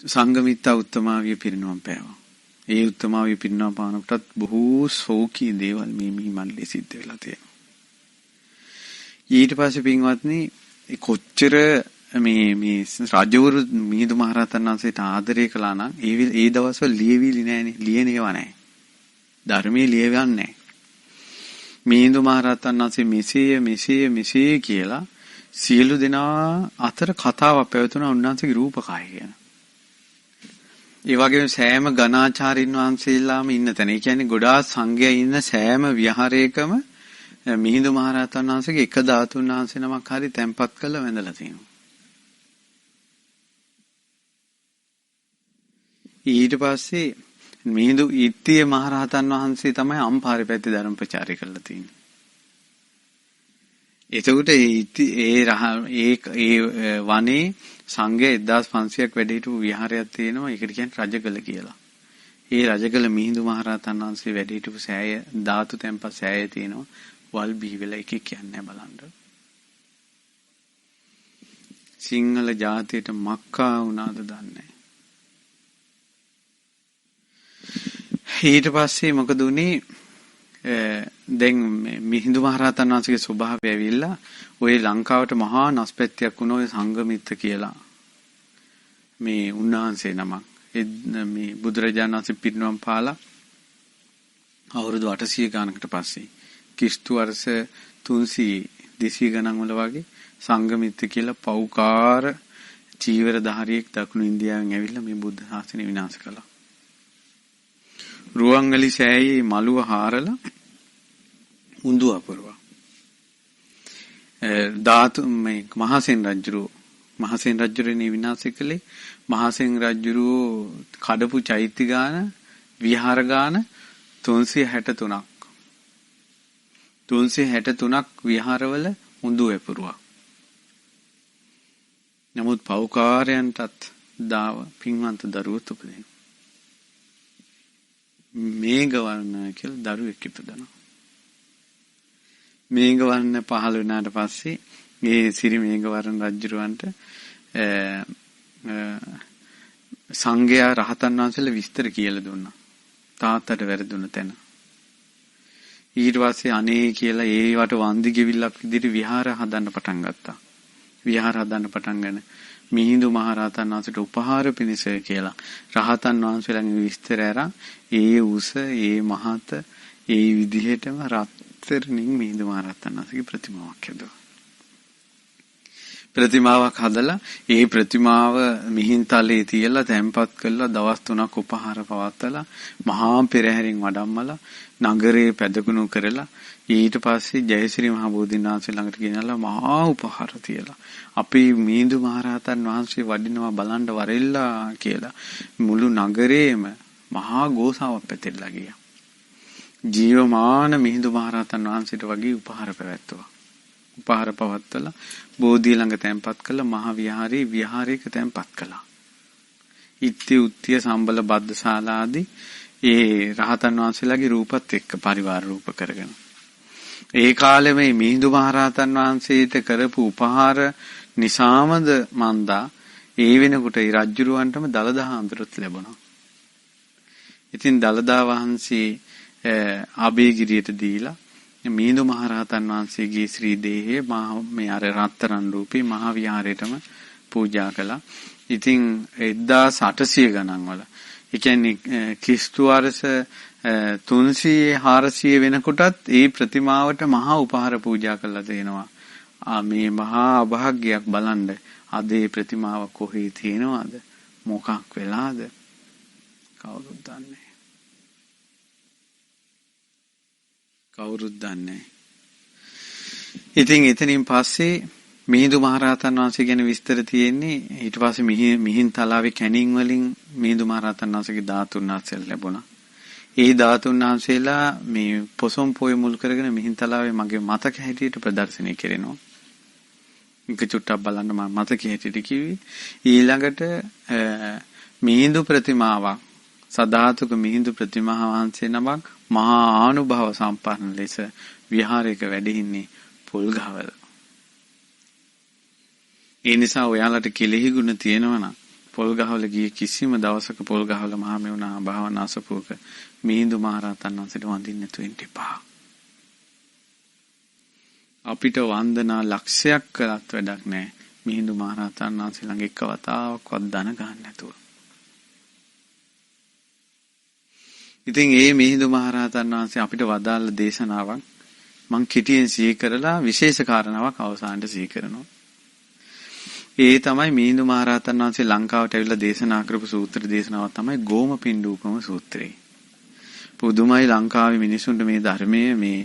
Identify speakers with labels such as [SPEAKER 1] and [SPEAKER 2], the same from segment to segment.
[SPEAKER 1] සංඝමිත්තා උත්තමාවිය පිරිනවම් පෑවා. ඒ උත්තමාවිය පිරිනවම් පානකොටත් බොහෝ ශෝකී දේවල් මේ මණ්ඩලයේ සිද්ධ වෙලා තියෙනවා. ඊට පස්සේ පින්වත්නි කොච්චර මේ රජවරු මිහිඳු මහරහතන් වහන්සේට ආදරය කළා නම් ඒ දවස්වල ලියවිලි නෑනේ, ලියන ඒවා නෑ. ධර්මයේ ලියවන්නේ නෑ. මිහිඳු මහරහතන් වහන්සේ මෙසේ කියලා සියලු දෙනා අතර කතාවක් පැවතුණා උන්වහන්සේගේ රූපකාය ගැන. ඒ වගේම සෑම ගණාචාරින් වහන්සේලාම ඉන්න තැන. ඒ කියන්නේ ගොඩාක් සංඝයා ඉන්න සෑම විහාරයකම මිහිඳු මහරහතන් වහන්සේගේ එක ධාතුන් වහන්සේ නමක් හරි තැන්පත් කරලා වැඳලා තියෙනවා. ඊට පස්සේ මිහිඳු ඉත්තිය මහරහතන් වහන්සේ තමයි අම්පාරේ පැත්තේ ධර්ම ප්‍රචාරය කරලා තියෙන්නේ. එතකොට ඒ වනේ සංඝයා 1500ක් වැඩ හිටපු විහාරයක් තියෙනවා. ඒකට කියන්නේ රජගල කියලා. ඒ රජගල මිහිඳු මහරහතන් වහන්සේ වැඩ හිටපු සෑය ධාතු තැන්පත් සෑය තියෙනවා. වල් බිහි වෙලා එක කියන්නේ බලන්න. සිංහල ජාතියට මක්කා වුණාද දන්නේ. ඊට පස්සේ මොකද උනේ? දැන් මිහිඳු මහරහතන් වහන්සේගේ ස්වභාවය ඇවිල්ලා ওই ලංකාවට මහා නස්පැත්තියක් වුණා ඔය සංඝමිත්ත කියලා. මේ උන්වහන්සේ නමක්. මේ බුදුරජාණන් වහන්සේ පිරිනවම් පාලා අවුරුදු 800 ගණනකට පස්සේ කිස්තු වර්ෂ 300 200 ගණන් වල වගේ සංඝමිත්ත කියලා පෞකාර චීවරධාරියෙක් දකුණු ඉන්දියාවෙන් ඇවිල්ලා මේ බුද්ධ ශාසනය විනාශ කළා. රුවන්වැලි සෑයේ මළුව හාරලා උඳු අපරුවා. ධාතු මේ මහසෙන් රජුරනේ විනාශ කළේ. මහසෙන් රජුරෝ කඩපු චෛත්‍ය ගාන විහාර ගාන 363ක්. 363ක් විහාරවල උඳු අපරුවා. නමුත් පෞකාරයන්ටත් දාව පින්වන්ත දරුවෝ උපදිනවා. මේඝවර්ණ කියලා දරුවෙක් ඉපදෙනවා. මේඝවර්ණ පහළ වුණාට පස්සේ මේ සිරි මේඝවර්ණ රජුරවන්ට සංඝයා රහතන් වහන්සේලා විස්තර කියලා දුන්නා. තාත්තට වැරදුන තැන. ඊට පස්සේ අනේ කියලා ඒවට වන්දි ගෙවිල්ලක් විදිහට විහාර හදන්න පටන් ගත්තා. විහාර හදන්න පටන් ගන්න මිහිඳු මහරහතන් වහන්සේට උපහාර පිණිස කියලා රහතන් වහන්සේලාගේ විස්තර අරන් ඒ උස ඒ මහත ඒ විදිහටම රත්තරන්ින් මිහිඳු මහරහතන් වහන්සේගේ ප්‍රතිමාවක් හැදුවා. ප්‍රතිමාවක් හදලා ඒ ප්‍රතිමාව මිහින්තලේ තියලා තැන්පත් කළා. දවස් 3ක් උපහාර පවත්වලා මහා පෙරහැරින් වඩම්මලා නගරේ පැදකුණු කරලා ඊට පස්සේ ජයශ්‍රී මහ බෝධීන් වහන්සේ ළඟට ගෙනල්ලා මහා උපහාර තියලා අපේ මිහිඳු මහරහතන් වහන්සේ වඩිනවා බලන්න වරෙල්ලා කියලා මුළු නගරේම මහා ගෝසාවක් පැතිරලා ගියා. ජීවමාන මිහිඳු මහරහතන් වහන්සේට වගේ උපහාර පැවැත්තුවා. උපහාර පවත්වලා බෝධිය ළඟ තැන්පත් කළා. මහා විහාරයක තැන්පත් කළා. ඉත්ති උත්තිය සම්බල බද්දශාලා ආදී ඒ රහතන් වහන්සේලාගේ රූපත් එක්ක පරිවාර රූප කරගෙන ඒ කාලේ මේ මිහිඳු මහරහතන් වහන්සේට කරපු උපහාර නිසාමද මන්දා ඒ වෙනකොට ඒ රජුරවන්ටම දලදා හඳුරත් ලැබුණා. ඉතින් දලදා වහන්සේ ආබේගිරියට දීලා මිහිඳු මහරහතන් වහන්සේගේ ශ්‍රී දේහය මේ අර රත්තරන් රූපී මහා විහාරයටම පූජා කළා. ඉතින් 1800 ගණන් වල ඒ කියන්නේ ක්‍රිස්තු වර්ෂ 300 400 වෙනකොටත් ඒ ප්‍රතිමාවට මහා උපහාර පූජා කළා දෙනවා. මේ මහා අභාග්‍යයක් බලන්න අද ඒ ප්‍රතිමාව කොහේ තියෙනවද? මොකක් වෙලාද? කවුරුත් දන්නේ. කවුරුත් දන්නේ. ඉතින් එතනින් පස්සේ මිහිඳු මහරහතන් වහන්සේ ගැන විස්තර තියෙන්නේ. ඊට පස්සේ මිහින් තලාවේ කැණින් වලින් මිහිඳු මහරහතන් වහන්සේගේ ධාතුන් වහන්සේලා ලැබුණා. ඒ ධාතුන් වහන්සේලා මේ පොසොන් පොය මුල් කරගෙන මිහින් තලාවේ මගේ මතක හැටියට ප්‍රදර්ශනය කරනවා. එක චුට්ටක් බලන්න මම මතක හැටියට කිව්වේ. ඊළඟට මිහිඳු ප්‍රතිමාවක් සදාතුක මිහිඳු ප්‍රතිමා වහන්සේ නමක් මහා ආනුභාව සම්පන්න ලෙස විහාරයක වැඩ ඉන්නේ පොල්ගහවල. ඒ නිසා ඔයාලට කෙලෙහි ගුණ තියෙනවා නම් පොල් ගහවල ගිය කිසිම දවසක පොල් ගහවල මහා මෙවුනා භාවනා අසපුවක මිහිඳු මහරහතන් වහන්සේට වඳින්න නැතුව ඉන්න එපා. අපිට වන්දනා ලක්ෂයක් කළත් වැඩක් නැහැ. මිහිඳු මහරහතන් වහන්සේ ළඟ එක වතාවක්වත් දන ගන්න නැතුව. ඉතින් ඒ මිහිඳු මහරහතන් වහන්සේ අපිට වදාළ දේශනාවක් මං කෙටියෙන් සිහි කරලා විශේෂ කාරණාවක් අවසානයේ සිහි කරනවා. ඒ තමයි මිහිඳු මහරහතන් වහන්සේ ලංකාවට ඇවිල්ලා දේශනා කරපු සූත්‍ර දේශනාවක් තමයි ගෝමපිණ්ඩූපම සූත්‍රය. පුදුමයි ලංකාවේ මිනිසුන්ට මේ ධර්මයේ මේ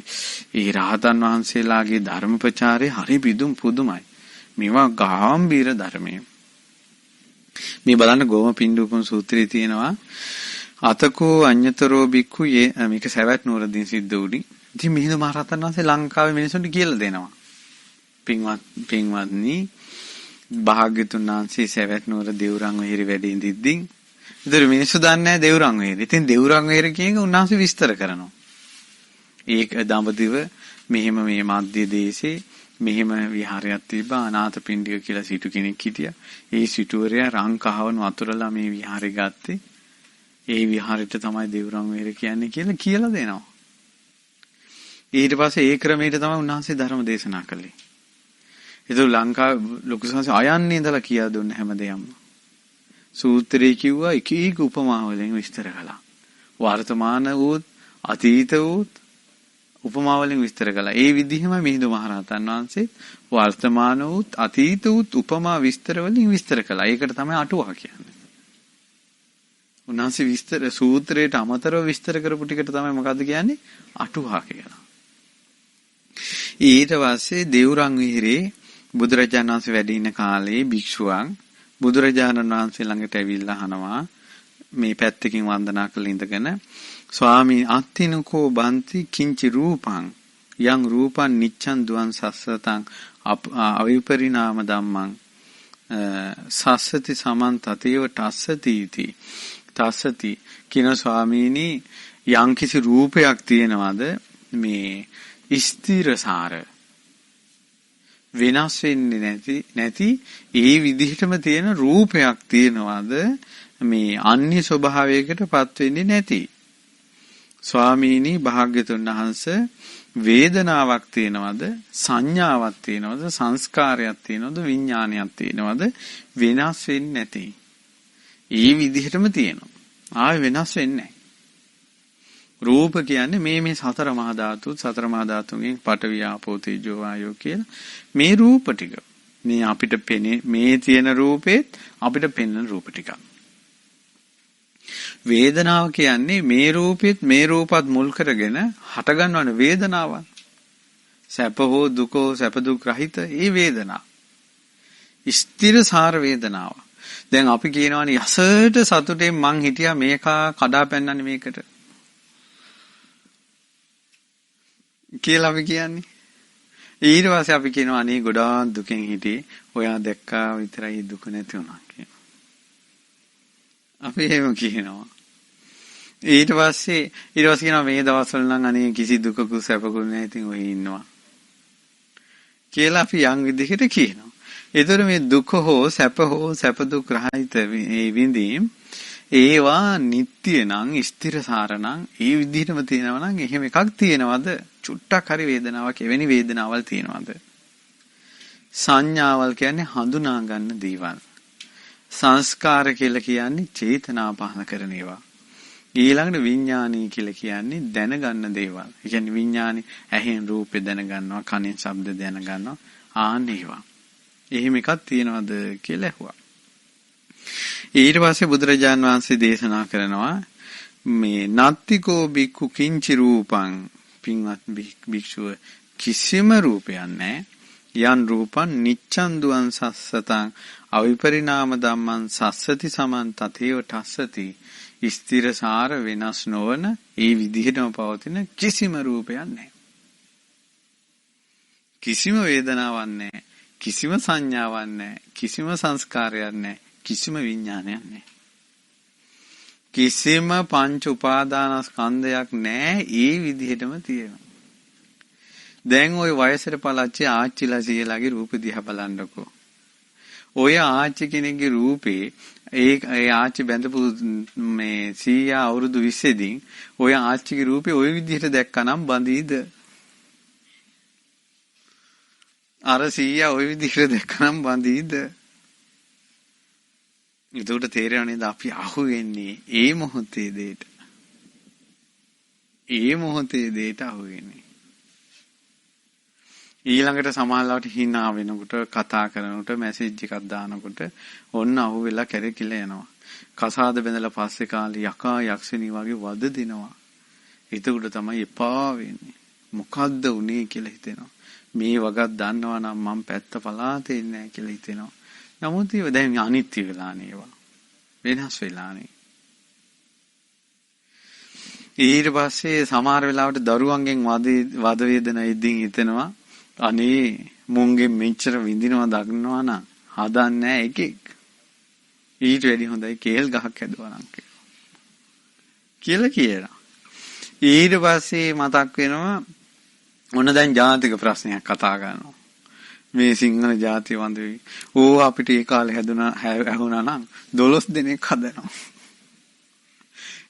[SPEAKER 1] ඒ රහතන් වහන්සේලාගේ ධර්ම ප්‍රචාරය හරි පුදුමයි. මේවා ගාම්භීර ධර්මයේ. මේ බලන්න ගෝමපිණ්ඩූපම සූත්‍රයේ තියෙනවා අතකෝ අඤ්ඤතරෝ බික්ඛු මේක සවැත් නුවරදින් සිද්ධ වුණි. ඉතින් මිහිඳු මහරහතන් වහන්සේ ලංකාවේ මිනිසුන්ට කියලා දෙනවා. පින්වත්නි භාග්‍යතුන් වහන්සේ සවැත් නුවර දෙවුරන් වෙහෙරි වැඩ ඉඳිද්දී ඉතින් මිනිස්සු දන්නේ නැහැ දෙවුරන් වෙහෙරි. ඉතින් දෙවුරන් වෙහෙරි කියන එක උන්වහන්සේ විස්තර කරනවා. ඒක දඹදිව මෙහෙම මේ මධ්‍ය දේශේ මෙහෙම විහාරයක් තිබ්බා අනාථපිණ්ඩික කියලා සිටු කෙනෙක් හිටියා. ඒ සිටුවරයා රන් කහවණු අතුරලා මේ විහාරේ ගත්තේ. ඒ විහාරෙට තමයි දෙවුරන් වෙහෙරි කියන්නේ කියලා දෙනවා. ඊට පස්සේ ඒ ක්‍රමයට තමයි උන්වහන්සේ ධර්ම දේශනා කළේ. ඒක ලංකාව ලොකු සංසය අයන්නේ ඉඳලා කියා දුන්න හැමදේම. සූත්‍රයේ කිව්වා එක එක උපමා වලින් විස්තර කළා. වර්තමාන වූත් අතීත වූත් උපමා වලින් විස්තර කළා. ඒ විදිහම මිහිඳු මහරහතන් වහන්සේ වර්තමාන වූත් අතීත වූත් උපමා විස්තර වලින් විස්තර කළා. ඒකට තමයි අටුවා කියන්නේ. උන්වහන්සේ විස්තර සූත්‍රයට අමතරව විස්තර කරපු ටිකට තමයි මොකද්ද කියන්නේ? අටුවා කියලා. ඊට පස්සේ දෙවුරන් විහිරේ බුදුරජාණන් වහන්සේ වැඩ ඉන්න කාලේ භික්ෂුවන් බුදුරජාණන් වහන්සේ ළඟට ඇවිල්ලා අහනවා මේ පැත්තකින් වන්දනා කරලා ඉඳගෙන ස්වාමී අත්තිනකෝ බන්ති කිංචි රූපං යං රූපං නිච්ඡන් දුවන් සස්සතං අවිපරිණාම ධම්මං සස්සති සමන්තතේව තස්සති කින ස්වාමීනි යම් කිසි රූපයක් තියෙනවද මේ ස්ථිරසාර වෙනස් වෙන්නේ නැති ඒ විදිහටම තියෙන රූපයක් තියෙනවද මේ අන්‍ය ස්වභාවයකටපත් වෙන්නේ නැති ස්වාමීනි භාග්‍යතුන් වහන්සේ වේදනාවක් තියෙනවද සංඥාවක් තියෙනවද සංස්කාරයක් තියෙනවද විඥානයක් තියෙනවද වෙනස් වෙන්නේ නැති ඒ විදිහටම තියෙනවා ආයෙ වෙනස් වෙන්නේ නැහැ රූප කියන්නේ මේ සතර මහා ධාතුන්ගෙන් පඨවි ආපෝ තේජෝ වායෝ කියලා මේ රූප ටික. මේ අපිට පෙනේ මේ තියෙන රූපෙත් අපිට පෙනෙන රූප ටික. වේදනාව කියන්නේ මේ රූපෙත් මේ රූපත් මුල් කරගෙන හටගන්නවන වේදනාව. සැප හෝ දුක හෝ සැප දුක් රහිත ඒ වේදනාව. ස්ථිරසාර වේදනාව. දැන් අපි කියනවානේ යසට සතුටෙන් මං හිටියා මේක කඩා පැන්නන්නේ මේකට. කියලා අපි කියන්නේ. ඊට පස්සේ අපි කියනවා අනේ ගොඩාක් දුකෙන් හිටියේ. ඔයා දැක්කා විතරයි දුක නැති වුණා කියනවා. අපි එහෙම කියනවා. ඊට පස්සේ කියනවා මේ දවස්වල නම් අනේ කිසි දුකකුත් සැපකුත් නැහැ ඉතින් ඔය ඉන්නවා. කියලා අපි යම් විදිහකට කියනවා. ඒතර මේ දුක හෝ සැප දුක් රහිත මේ විඳීම් ඒවා නිට්ටිය නම් ස්ථිරසාර නම් ඒ විදිහටම තියෙනවා නම් එහෙම එකක් තියෙනවද චුට්ටක් හරි වේදනාවක් එවැනි වේදනාවල් තියෙනවද සංඥාවල් කියන්නේ හඳුනා ගන්න දේවල් සංස්කාර කියලා කියන්නේ චේතනා පහන කරන ඒවා ඊළඟට විඥානී කියලා කියන්නේ දැනගන්න දේවල් ඒ කියන්නේ විඥානි ඇහෙන් රූපේ දැනගන්නවා කනෙන් ශබ්ද දැනගන්නවා ආන්න ඒවා එහෙම එකක් තියෙනවද කියලා ඇහුවා ඊට පස්සේ බුදුරජාන් වහන්සේ දේශනා කරනවා මේ නත්තිකෝ බික්ඛු කිංචි රූපං පින්වත් භික්ෂුව කිසිම රූපයක් නැහැ යන් රූපං නිච්ඡන් දුවන් සස්සතං අවිපරිණාම ධම්මං සස්සති සමන්තතේව තස්සති ස්ථිරසාර වෙනස් නොවන ඒ විදිහටම පවතින කිසිම රූපයක් නැහැ කිසිම වේදනාවක් නැහැ කිසිම සංඥාවක් නැහැ කිසිම සංස්කාරයක් නැහැ කිසිම විඥානයක් නැහැ. කිසිම පංච උපාදානස්කන්ධයක් නැහැ ඒ විදිහටම තියෙනවා. දැන් ওই වයසට පළච්චි ආච්චිලා සීලාගේ රූප දිහා බලන්නකෝ. ඔය ආච්චි කෙනෙක්ගේ රූපේ ඒ ආච්චි බැඳපු මේ සීයා අවුරුදු 20 දී ඔය ආච්චිගේ රූපේ ওই විදිහට දැක්කනම් බඳීද? අර සීයා ওই විදිහට දැක්කනම් බඳීද? ඒකට තේරෙන්නේ නේද අපි අහු වෙන්නේ ඒ මොහොතේ දෙයට. ඒ මොහොතේ දෙයට අහු වෙන්නේ. ඊළඟට සමාජලාවට hina වෙනකොට කතා කරනකොට මැසේජ් එකක් දානකොට ඔන්න අහු වෙලා කැරකිලා යනවා. කසාද බැඳලා පස්සේ කාලේ යකා යක්ෂණී වගේ වද දෙනවා. එතකොට තමයි එපා වෙන්නේ. මොකද්ද උනේ කියලා හිතෙනවා. මේ වගක් දන්නවා නම් මම පැත්ත පලාතේ ඉන්නේ නැහැ කියලා හිතෙනවා. නමුත් ඒව දැන් අනිත්‍ය වෙලා නේවා. වෙනස් වෙලා නේ. ඊට පස්සේ සමහර වෙලාවට දරුවන්ගෙන් වද වේදනා ඉදින් හිතෙනවා අනේ මුංගෙන් මෙච්චර විඳිනවා දක්නවා නම් හදන්නේ නැහැ එකෙක්. ඊට වැඩි හොඳයි කේල් ගහක් හැදුවා නම් කියලා කියනවා. ඊට පස්සේ මතක් වෙනවා මොන දැන් ජාතික ප්‍රශ්නයක් කතා කරනවා. මේ සිංහල ජාතිය වන්දේ ඕ අපිට ඒ කාලේ හැදුනා නම් 12 දිනක් හදනවා.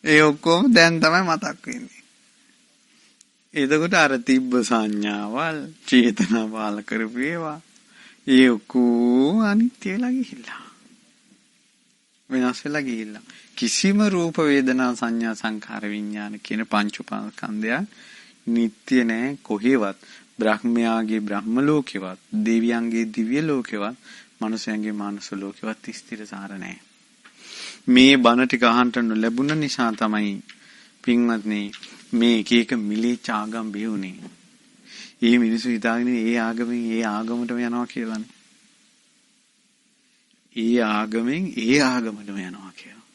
[SPEAKER 1] ඒ ඔක්කොම දැන් තමයි මතක් වෙන්නේ. එතකොට අර තිබ්බ සංඥාවල් චේතනා පාල කරපු ඒවා ඒ ඔක්කොම අනිත්‍ය වෙලා ගිහිල්ලා. වෙනස් වෙලා ගිහිල්ලා. කිසිම රූප වේදනා සංඥා සංඛාර විඥාන කියන පංච උපාස්කන්ධය නිට්ටය නෑ කොහෙවත්. බ්‍රහ්මයාගේ බ්‍රහ්ම ලෝකෙවත්, දෙවියන්ගේ දිව්‍ය ලෝකෙවත්, මනුෂ්‍යයන්ගේ මානස ලෝකෙවත් ස්ථිරසාර නෑ. මේ බණ ටික අහන්න ලැබුණ නිසා තමයි පින්වත්නි මේ එක එක මිලිච්ච ආගම් බිහුනේ. ඒ මිනිස්සු හිතාගෙන ඒ ආගමෙන් ඒ ආගමටම යනවා කියලානේ. ඒ ආගමෙන් ඒ ආගමටම යනවා කියලා.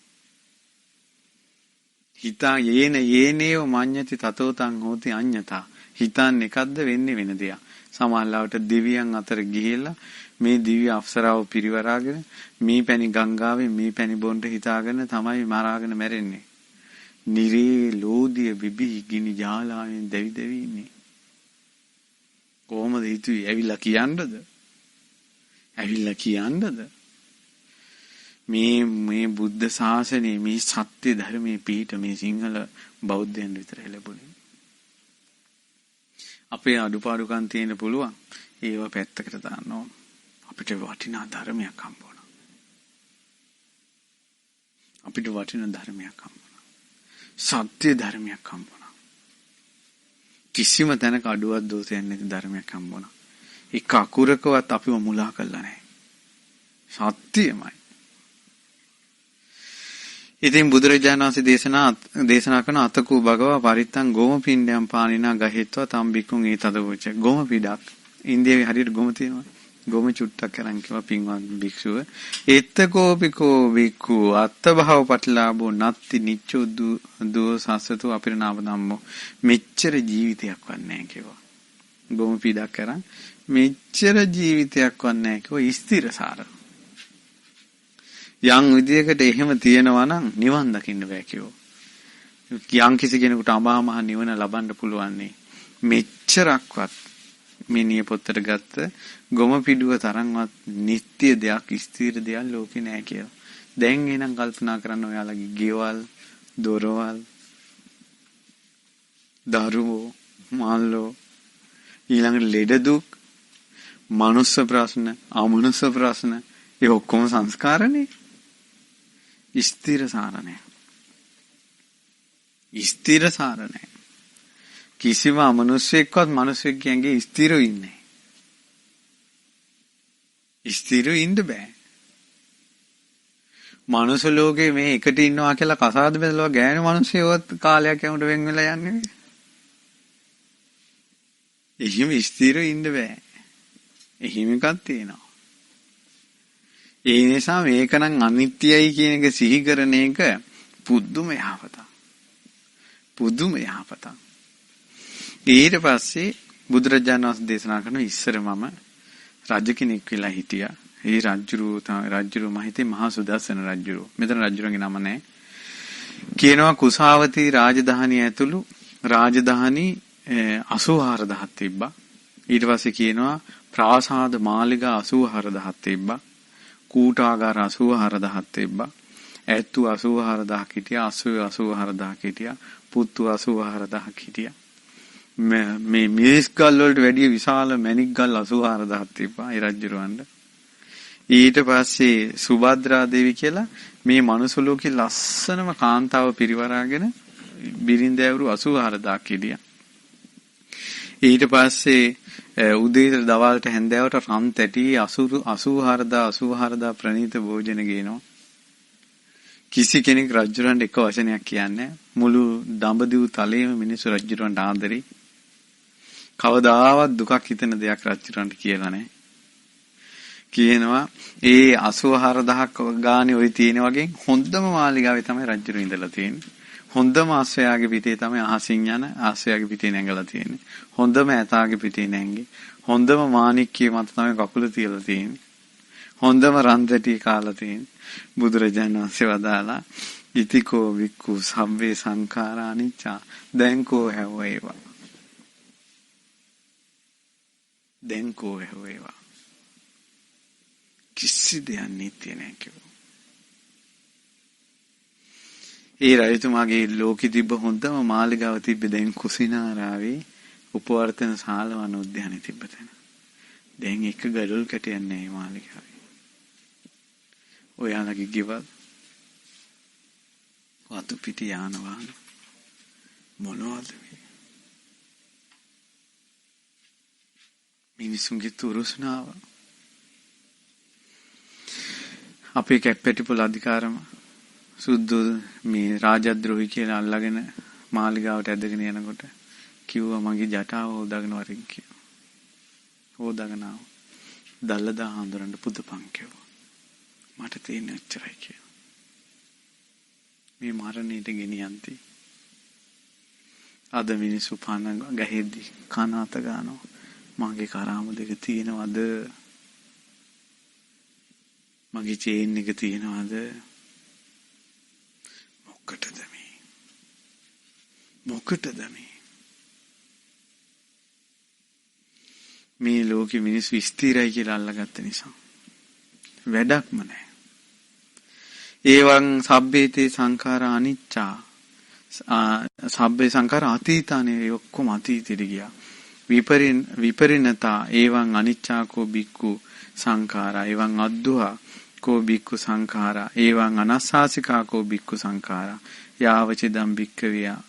[SPEAKER 1] හිතා යේනේව මඤ්ඤති තතෝතං හෝති අඤ්ඤතා. හිතන් එකක්ද වෙන්නේ වෙන දෙයක්. සමහරවිට දෙවියන් අතර ගිහිල්ලා මේ දිව්‍ය අප්සරාව පිරිවරාගෙන මේ පැණි ගංගාවේ මේ පැණි බොන්න හිතාගෙන තමයි මරාගෙන මැරෙන්නේ. නිරේ ලෝදිය බිබි ගිනි ජාලාවෙන් දෙවි දෙවි ඉන්නේ. කොහොමද හිතුවේ ඇවිල්ලා කියන්නද? ඇවිල්ලා කියන්නද? මේ බුද්ධ ශාසනයේ මේ සත්‍ය ධර්මයේ පිහිට මේ සිංහල බෞද්ධයන් විතරයි ලැබුණේ. අපේ අඩුපාඩුකම් තියෙන්න පුළුවන්. ඒව පැත්තකට දාන්න ඕන. අපිට වටිනා ධර්මයක් හම්බ වුණා. අපිට වටිනා ධර්මයක් හම්බ වුණා. සත්‍ය ධර්මයක් හම්බ වුණා. කිසිම තැනක අඩුවක් දෝෂයක් නැති ධර්මයක් හම්බ වුණා. එක අකුරකවත් අපිව මුලා කළා නැහැ. සත්‍යමයි. ඉතින් බුදුරජාණන් වහන්සේ දේශනා කරන අතකෝ භගවා පරිත්තං ගෝම පිණ්ඩයන් පානිනා ගහෙත්වා තම්බිකුන් ඒ තදවච. ගෝම පිඩක් ඉන්දියාවේ හරියට ගොම තියෙනවා. ගොම චුට්ටක් කරන් කිව්වා පින්වත් භික්ෂුව. එත්තකෝපිකෝ වික්ඛු අත්ථභව පටිලාභෝ නත්ති නිච්චෝ දෝ සස්සතු අපිරනාම ධම්මෝ. මෙච්චර ජීවිතයක් වන්නේ නැහැ කිව්වා. ගොම පිඩක් කරන් මෙච්චර ජීවිතයක් වන්නේ නැහැ කිව්වා. ස්ථිරසාර. යම් විදියකට එහෙම තියෙනවා නම් නිවන් දකින්න බෑ කිව්වා. යම් කිසි කෙනෙකුට අමා මහ නිවන ලබන්න පුළුවන් මෙච්චරක්වත් මේ නියපොත්තට ගත්ත ගොම පිඩුව තරම්වත් නිත්‍ය දෙයක් ස්ථිර දෙයක් ලෝකේ නෑ කියලා. දැන් එනම් කල්පනා කරන්න ඔයාලගේ ගෙවල්, දොරවල්, දරුවෝ, මාළෝ, ඊළඟට ලෙඩ දුක්, මනුස්ස ප්‍රශ්න, අමනුස්ස ප්‍රශ්න, ඒ ඔක්කොම සංස්කාරනේ. ස්ථිරසාර නැහැ. ස්ථිරසාර නැහැ. කිසිම අමනුෂ්‍යෙක්වත් මිනිස්සෙක්ගේ ස්ථිරව ඉන්නේ. ස්ථිරව ඉන්න බෑ. මනුස්ස ලෝකේ මේ එකට ඉන්නවා කියලා කසාද බෙදලා ගෑනු මිනිස්සුවත් කාලයක් යනකොට වෙන් වෙලා යන්නේ. එහෙම ස්ථිරව ඉන්න බෑ. එහෙම එකක් තියෙනවා. ඒ නිසා මේක නම් අනිත්‍යයි කියන එක සිහි කරන එක පුදුම යහපතක්. පුදුම යහපතක්. ඊට පස්සේ බුදුරජාණන් වහන්සේ දේශනා කරන ඉස්සර මම රජ කෙනෙක් වෙලා හිටියා. ඒ රජුරු මම හිතේ මහා සුදස්සන රජුරු. මෙතන රජුරගේ නම නැහැ. කියනවා කුසාවතී රාජධානිය ඇතුළු රාජධානි 84000ක් තිබ්බා. ඊට පස්සේ කියනවා ප්‍රාසාද මාලිගා 84000ක් තිබ්බා. කූටාගාර 84000ක් තිබ්බා. ඇත්තු 84000ක් හිටියා. අස්සු 84000ක් හිටියා. පුත්තු 84000ක් හිටියා. මේ මිරිස් ගල් වලට වැඩිය විශාල මැණික් ගල් 84000ක් තිබ්බා ඒ රජුරවන්ට. ඊට පස්සේ සුභද්‍රා දේවි කියලා මේ මනුස්ස ලෝකේ ලස්සනම කාන්තාව පිරිවරාගෙන බිරිඳෑවරු 84000ක් හිටියා. ඊට පස්සේ උදේ දවල්ට හැන්දෑවට රන් තැටි 84000 ප්‍රණීත භෝජන ගේනවා. කිසි කෙනෙක් රජුරන්ට එක වචනයක් කියන්නේ මුළු දඹදිව් තලයේම මිනිස්සු රජුරන්ට ආදරේ. කවදාවත් දුකක් හිතෙන දෙයක් රජුරන්ට කියලා නැහැ. කියනවා ඒ 84000ක් ගානේ ওই තියෙන වගේ හොඳම මාලිගාවේ තමයි රජුරු ඉඳලා තියෙන්නේ. හොඳම ආශ්‍රයාගේ පිටේ තමයි අහසින් යන ආශ්‍රයාගේ පිටේ නැංගලා තියෙන්නේ. හොඳම ඇතාගේ පිටේ නැංගේ. හොඳම මාණික්කයේ මත තමයි කකුල තියලා තියෙන්නේ. හොඳම රන්දටි කාලා තියෙන්නේ. බුදුරජාණන් වහන්සේ වදාලා ඉතිකෝ වික්ඛු සබ්බේ සංඛාරා අනිච්චා දැන්කෝ හැවේවා. දැන්කෝ හැවේවා. කිසි දෙයක් නිත්‍ය නැහැ කිව්වා. ඒ රජතුමාගේ ලෝකෙ තිබ්බ හොඳම මාලිගාව තිබ්බේ දැන් කුසිනාරාවේ උපවර්තන ශාලවන උද්‍යානෙ තිබ්බ තැන. දැන් එක ගඩොල් කැටයක් නැහැ මාලිගාවේ. ඔයාලගේ ගෙවල් වතු පිටි යාන වාහන මොනවද මේ? මිනිසුන්ගේ තුරුස්නාව අපේ කැප්පෙටිපොළ අධිකාරම සුද්ධ මේ රාජද්‍රෝහි කියලා අල්ලගෙන මාලිගාවට ඇදගෙන යනකොට කිව්වා මගේ ජටාව හොදාගෙන වරින් කියලා. හොදාගෙන ආව. දල්ලදා හඳුරන්න පුදපන් කිව්වා. මට තියෙන එච්චරයි කියලා. මේ මරණයට ගෙනියන්ති. අද මිනිස්සු පන ගහෙද්දි කනාත ගන්නවා. මගේ කරාම දෙක තියෙනවද? මගේ චේන් එක තියෙනවද? මොකටද මේ? මොකටද මේ? මේ ලෝකෙ මිනිස්සු ස්ථිරයි කියලා අල්ලගත්ත නිසා වැඩක්ම නැහැ. ඒවන් සබ්බේතේ සංඛාරා අනිච්චා. සබ්බේ සංඛාරා අතීතානේ ඔක්කොම අතීතෙට ගියා. විපරිණතා ඒවන් අනිච්චාකෝ බික්කු සංඛාරා ඒවන් අද්දුහා කෝ බික්කු සංඛාරා ඒවන් අනස්සාසිකාකෝ බික්කු සංඛාරා යාවචිදම් බික්කවියා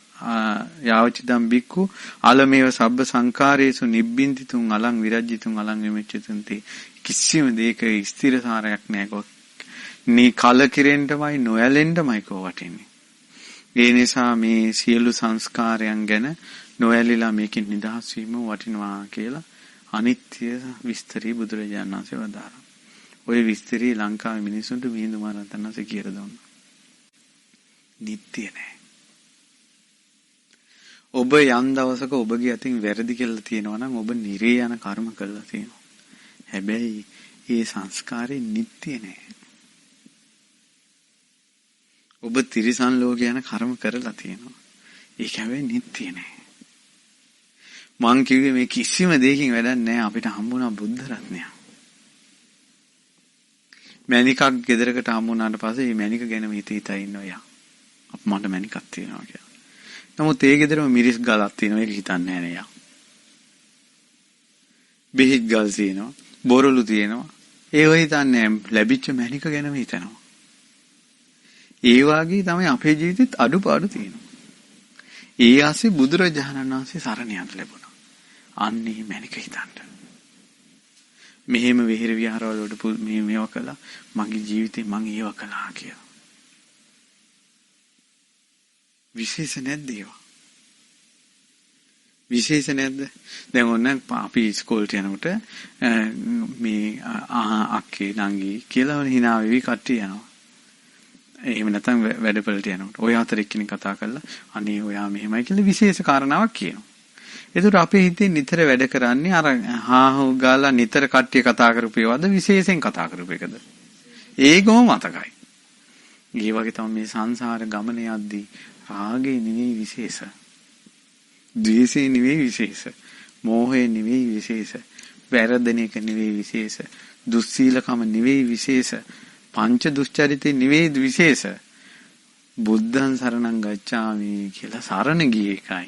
[SPEAKER 1] යාවචිදම් බික්කු අලමේව සබ්බ සංඛාරේසු නිබ්බින්දිතුන් අලං විරජ්ජිතුන් අලං විමෙච්චතුන්ති. කිසිම දෙයක ස්ථිරසාරයක් නැහැ. මේ කල කිරෙන්නමයි නොයැලෙන්නමයි කෝ වටින්නේ. ඒ නිසා මේ සියලු සංස්කාරයන් ගැන නොයැලිලා මේකෙන් නිදහස් වීම වටිනවා කියලා අනිත්‍ය විස්තරي බුදුරජාණන් වහන්සේ වදාරා. ওই විස්තරي ලංකාවේ මිනිසුන්ට මිහිඳු මහ රහතන් වහන්සේ කියලා දුන්නා. නිට්ටය නෑ. ඔබ යම් දවසක ඔබගේ අතින් වැරදි කියලා තියෙනවා නම් ඔබ නිරේ යන කර්ම කළා තියෙනවා. හැබැයි ඒ සංස්කාරේ නිට්ටය නෑ. ඔබ තිරිසන් ලෝකේ යන කර්ම කරලා තියෙනවා. ඒක හැබැයි නිට්ටය නෑ. මං කිව්වේ මේ කිසිම දෙයකින් වැඩක් නෑ. අපිට හම්බුණා බුද්ධ රත්නය. මැණිකක් ගෙදරකට හම්බුනාට පස්සේ මේ මැණික ගැන හිතා ඉන්නවා යා. මට මැණිකක් තියෙනවා කියලා. නමුත් ඒ ගෙදරම මිරිස් ගලක් තියෙනවා. ඒක හිතන්නේ නෑ යා. බෙහෙත් ගල් තියෙනවා. බොරළු තියෙනවා. ඒව හිතන්නේ ලැබිච්ච මැණික ගැනම හිතනවා. ඒ වගේ තමයි අපේ ජීවිතෙත් අඩුපාඩු තියෙනවා. ඒ ආසේ බුදුරජාණන් වහන්සේ සරණ යන්න ලැබුණා. අන්නේ මැණික හිතන්න. මෙහෙම විහෙර විහාරවල වලට මේවා කළා. මගේ ජීවිතේ මං ඒව කළා කියලා. විශේෂ නැද්ද ඒවා? විශේෂ නැද්ද? දැන් ඔන්න අපි ඉස්කෝලේට යනකොට මේ අක්කේ නංගි කියලා hina වෙවි කට්ටිය යනවා. එහෙම නැත්නම් වැඩපළට යනකොට ඔය අතර එක්කෙනෙක් කතා කරලා අනේ ඔයා මෙහෙමයි කියලා විශේෂ කාරණාවක් කියනවා. ඒකට අපේ හිතේ නිතර වැඩ කරන්නේ අර හාහු ගාලා නිතර කට්ටිය කතා කරපේවද විශේෂයෙන් කතා කරපේකද? ඒකම මතකයි. ඒ වගේ තමයි මේ සංසාර ගමන යද්දී රාගේ නෙවෙයි විශේෂ. ද්වේෂේ නෙවෙයි විශේෂ. මෝහේ නෙවෙයි විශේෂ. වැරදෙන එක නෙවෙයි විශේෂ. දුස්සීලකම නෙවෙයි විශේෂ. පංච දුස්චරිතේ නෙවෙයි විශේෂ. බුද්ධං සරණං ගච්ඡාමි කියලා සරණ ගියේ එකයි.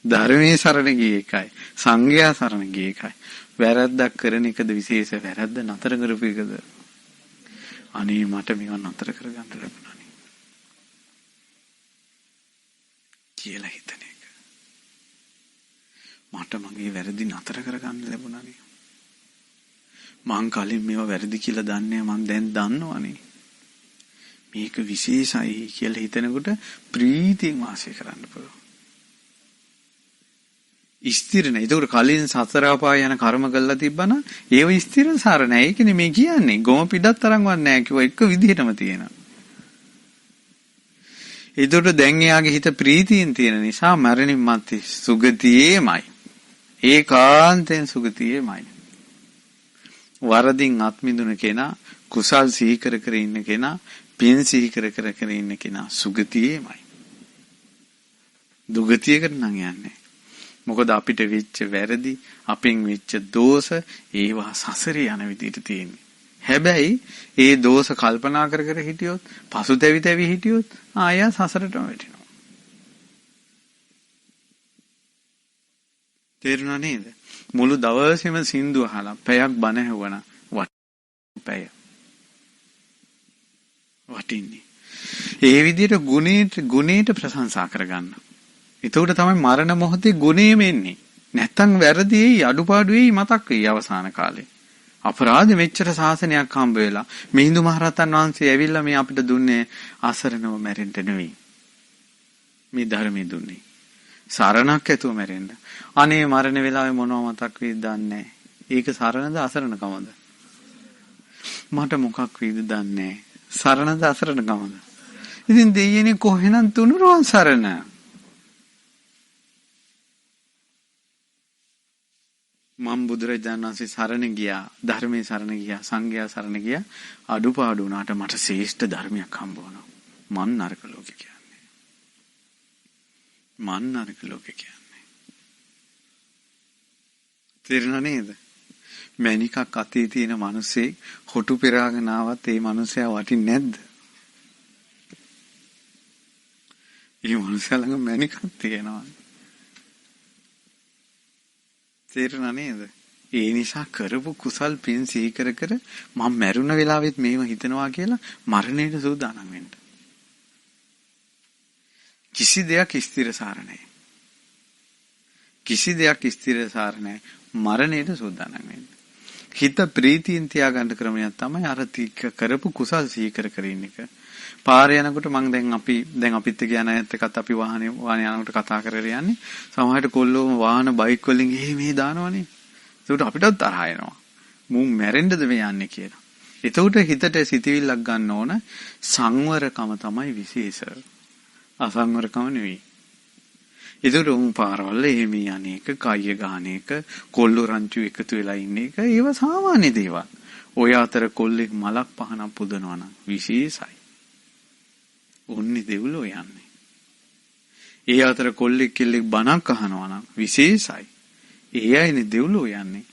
[SPEAKER 1] ධර්මයේ සරණ ගියේ එකයි. සංඝයා සරණ ගියේ එකයි. වැරද්දක් කරන එකද විශේෂ? වැරද්ද නතර කරපු එකද? අනේ මට මේව නතර කරගන්න ලැබුණානේ කියලා හිතන එක. මට මගේ වැරදි නතර කරගන්න ලැබුණානේ. මං කලින් මේවා වැරදි කියලා දන්නේ මං දැන් දන්නවනේ. මේක විශේෂයි කියලා හිතනකොට ප්‍රීතියෙන් වාසය කරන්න පුළුවන්. ස්ථිර නැහැ. ඒක කලින් සතර අපාය යන කර්ම කළා තිබ්බනම් ඒව ස්ථිර සාර නැහැ. ඒකනේ මේ කියන්නේ. ගොම පිටක් තරම්වත් නැහැ කිව්වා එක විදිහටම තියෙනවා. ඒකට දැන් එයාගේ හිත ප්‍රීතියෙන් තියෙන නිසා මරණින් මත්තේ සුගතියේමයි. ඒකාන්තයෙන් සුගතියේමයි. වරදින් අත්මිදුන කෙනා, කුසල් සිහි කර කර ඉන්න කෙනා, පින් සිහි කර කර ඉන්න කෙනා සුගතියේමයි. දුගතියකට නම් යන්නේ. මොකද අපිට වෙච්ච වැරදි, අපෙන් වෙච්ච දෝෂ ඒවා සසරේ යන විදිහට තියෙන්නේ. හැබැයි ඒ දෝෂ කල්පනා කර කර හිටියොත්, පසුතැවි හිටියොත් ආය සසරටම වැටෙනවා. තේරුණා නේද? මුළු දවසේම සින්දු අහලා පැයක් බණ ඇහුවනම් පැය වටින්නේ. ඒ විදිහට ගුණේට ප්‍රශංසා කරගන්න. එතකොට තමයි මරණ මොහොතේ ගුණේම එන්නේ. නැත්තම් වැරදියි අඩුපාඩුයි මතක් වෙයි අවසාන කාලේ. අපරාධ මෙච්චර ශාසනයක් හම්බ වෙලා මිහිඳු මහරහතන් වහන්සේ ඇවිල්ලා මේ අපිට දුන්නේ අසරණව මැරෙන්න නෙවෙයි. මේ ධර්මයේ දුන්නේ. සරණක් ඇතුව මැරෙන්න. අනේ මරණ වෙලාවේ මොනව මතක් වෙයිද දන්නේ නැහැ. ඒක සරණද අසරණකමද? මට මොකක් වෙයිද දන්නේ නැහැ. සරණද අසරණකමද? ඉතින් දෙයියනේ කොහෙනම් තුනුරුවන් සරණ. මම බුදුරජාණන් වහන්සේ සරණ ගියා, ධර්මයේ සරණ ගියා, සංඝයා සරණ ගියා. අඩුපාඩු වුණාට මට ශ්‍රේෂ්ඨ ධර්මයක් හම්බ වුණා. මන් නරක ලෝකේ කියන්නේ. මන් නරක ලෝකේ කියන්නේ. තේරුණා නේද? මැනිකක් අතේ තියෙන මිනිස්සේ හොටු පෙරාගෙන ආවත් ඒ මිනිසයා වටින්නේ නැද්ද? ඒ මිනිසයා ළඟ මැනිකක් තියෙනවා. තේරුණා නේද? ඒ නිසා කරපු කුසල් පින් සිහි කර කර මම මැරුණ වෙලාවෙත් මේව හිතනවා කියලා මරණයට සූදානම් වෙන්න. කිසි දෙයක් ස්ථිරසාර නැහැ. කිසි දෙයක් ස්ථිරසාර නැහැ. මරණයට සූදානම් වෙන්න. හිත ප්‍රීතියෙන් තියාගන්න ක්‍රමයක් තමයි අර කරපු කුසල් සිහි කර කර ඉන්න එක. පාරේ යනකොට මම දැන් අපිත් එක්ක යන ඇත්ත එකත් අපි වාහනේ යනකොට කතා කරගෙන යන්නේ. සමහරවිට කොල්ලෝම වාහන බයික් වලින් මෙහෙ දානවනේ. ඒකට අපිටත් තරහ එනවා. මුන් මැරෙන්නද මේ යන්නේ කියලා. ඒකට හිතට සිතවිල්ලක් ගන්න ඕන සංවරකම තමයි විශේෂ. අසංවරකම නෙවෙයි. ඒකට උන් පාරවල එහෙම යන්නේක, කය ගානේක, කොල්ලෝ රංචු එකතු වෙලා ඉන්න එක ඒව සාමාන්‍ය දේවල්. ඔය අතර කොල්ලෙක් මලක් පහනක් පුදනවා නම් විශේෂයි. උන්නේ දෙව්ලෝ යන්නේ. ඒ අතර කොල්ලෙක් කෙල්ලෙක් බණක් අහනවා නම් විශේෂයි. ඒ අයනේ දෙව්ලෝ යන්නේ.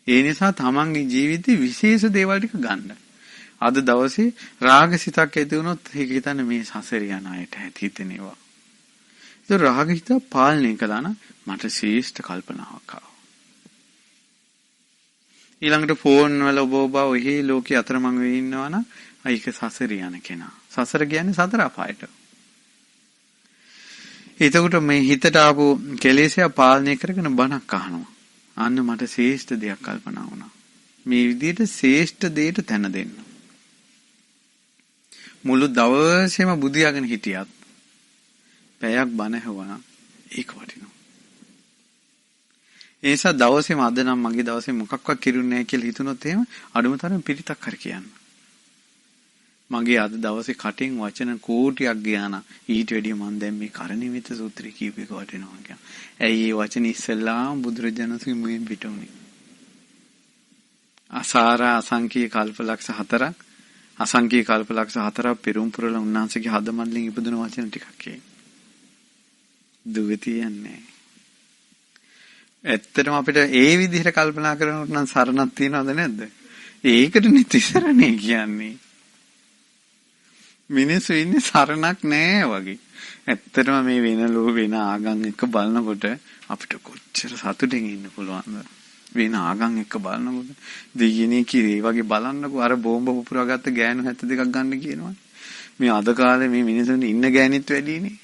[SPEAKER 1] ඒ නිසා තමන්ගේ ජීවිතේ විශේෂ දේවල් ටික ගන්න. අද දවසේ රාගසිතක් ඇති වුණොත් ඒක හිතන්නේ මේ සසර යන අයට හිතෙනවා. ඒ රාගසිත පාලනය කළා නම් මට ශ්‍රේෂ්ඨ කල්පනාවක් ආවා. ඊළඟට ෆෝන් වල ඔබ ඔහි ලෝකේ අතරමං වෙ ඉන්නවා නම් ඒක සසර යන කෙනා. සසර කියන්නේ සතර අපායට. එතකොට මේ හිතට ආපු කෙලෙසය පාලනය කරගෙන බණක් අහනවා. අන්න මට ශ්‍රේෂ්ඨ දෙයක් කල්පනා වුණා. මේ විදිහට ශ්‍රේෂ්ඨ දෙයට තැන දෙන්න. මුළු දවසේම බුදියාගෙන හිටියත් පැයක් බණ ඇහුවා ඒක වටිනවා. ඒ නිසා දවසේම අද නම් මගේ දවසේ මොකක්වත් කිරුන්නේ නැහැ කියලා හිතුනොත් එහෙම අඩුම තරම් පිරිතක් හරි කියන්න. මගේ අද දවසේ කටින් වචන කෝටියක් ගියා නම් ඊට වැඩිය මම දැන් මේ කරණීයමිත සූත්‍රය කියපු එක වටිනවා කියන. ඇයි මේ වචන ඉස්සෙල්ලාම බුදුරජාණන්සේ මුලින් පිටුනේ. අසාරා අසංකීය කල්පලක්ෂ 4ක් අසංකීය කල්පලක්ෂ 4ක් පෙරම් පුරල උන්වහන්සේගේ හදමල්ලෙන් ඉපදුන වචන ටිකක් ඒ. දුගතිය යන්නේ. ඇත්තටම අපිට ඒ විදිහට කල්පනා කරනකොට නම් සරණක් තියනවද නැද්ද? ඒකටනේ තිසරණේ කියන්නේ. මිනිස්සු ඉන්නේ සරණක් නෑ වගේ. ඇත්තටම මේ වෙන ආගම් එක බලනකොට අපිට කොච්චර සතුටින් ඉන්න පුළුවන්ද? වෙන ආගම් එක බලනකොට දෙයියනේ කිරේ වගේ බලන්නකෝ අර බෝම්බ පුපුරා ගත්ත ගෑනු 72ක් ගන්න කියනවා. මේ අද කාලේ මේ මිනිස්සුන් ඉන්න ගෑනිත් වැඩිනේ.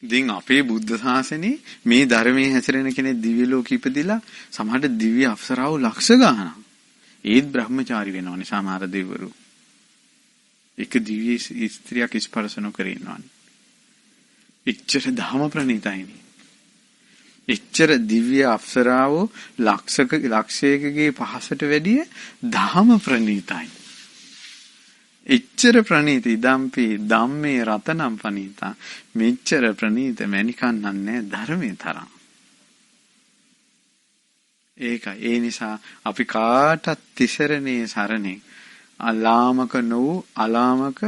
[SPEAKER 1] ඉතින් අපේ බුද්ධ ශාසනේ මේ ධර්මයේ හැසිරෙන කෙනෙක් දිව්‍ය ලෝකෙ ඉපදිලා සමහරට දිව්‍ය අප්සරාව ලක්ෂ ගාණක්. ඒත් බ්‍රහ්මචාරි වෙනවනේ සමහර දෙවිවරු. එක දිව්‍ය ස්ත්‍රියක් ස්පර්ශ නොකර ඉන්නවනේ. එච්චර ධම ප්‍රණීතයිනේ. එච්චර දිව්‍ය අප්සරාවෝ ලක්ෂයකගේ පහසට වැඩිය ධම ප්‍රණීතයි. එච්චර ප්‍රණීත ඉදම්පි ධම්මේ රතනම් පනීතා. මෙච්චර ප්‍රණීත මණිකන් නන්නේ ධර්මයේ තරම්. ඒකයි. ඒ නිසා අපි කාටත් තිසරණේ සරණේ අලාමක නොවු අලාමක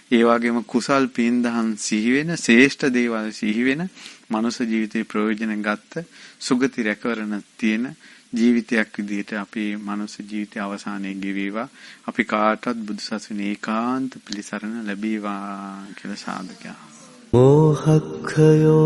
[SPEAKER 1] ඒ වගේම කුසල් පින්දහන් සිහි වෙන ශ්‍රේෂ්ඨ දේවල් සිහි වෙන මනුෂ්‍ය ජීවිතේ ප්‍රයෝජන ගත්ත සුගති රැකවරණ තියෙන ජීවිතයක් විදිහට අපේ මනුෂ්‍ය ජීවිතය අවසානයේ ගෙවේවා. අපි කාටවත් බුදුසසුනේ ඒකාන්ත පිළිසරණ ලැබේවා කියලා සාදුකයා.
[SPEAKER 2] मोहक्षयो